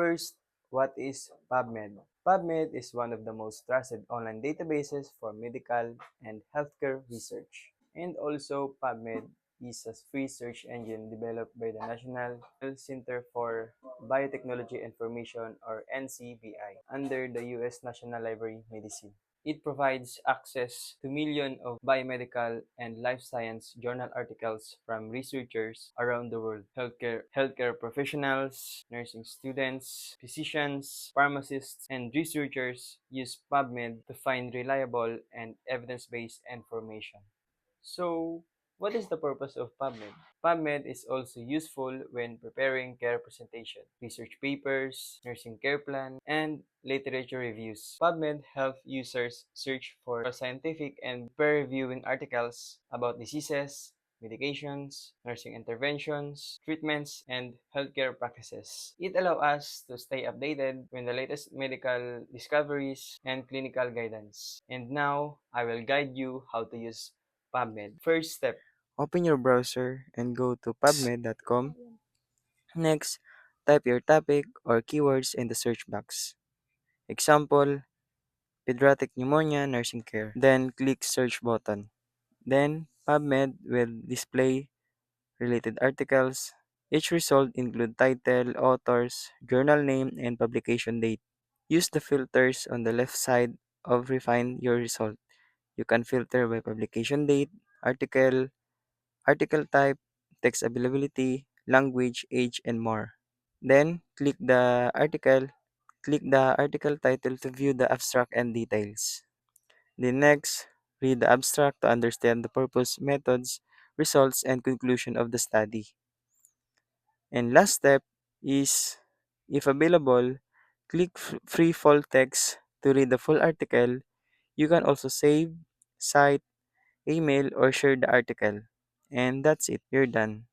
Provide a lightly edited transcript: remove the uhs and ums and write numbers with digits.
First, what is PubMed? PubMed is one of the most trusted online databases for medical and healthcare research. And also, PubMed is a free search engine developed by the National Center for Biotechnology Information or NCBI under the US National Library Medicine. It provides access to millions of biomedical and life science journal articles from researchers around the world, healthcare professionals, nursing students, physicians, pharmacists, and researchers use PubMed to find reliable and evidence-based information. So, what is the purpose of PubMed? PubMed is also useful when preparing care presentation, research papers, nursing care plan, and literature reviews. PubMed helps users search for scientific and peer-reviewing articles about diseases, medications, nursing interventions, treatments, and healthcare practices. It allows us to stay updated with the latest medical discoveries and clinical guidance. And now, I will guide you how to use PubMed. First step. Open your browser and go to pubmed.com. Next, type your topic or keywords in the search box. Example, pediatric pneumonia nursing care. Then click search button. Then PubMed will display related articles. Each result include title, authors, journal name, and publication date. Use the filters on the left side of refine your result. You can filter by publication date, article type, text availability, language, age, and more. Then click the article title to view the abstract and details. Then next, read the abstract to understand the purpose, methods, results, and conclusion of the study. And last step is, if available, click free full text to read the full article. You can also save, cite, email, or share the article. And that's it, you're done.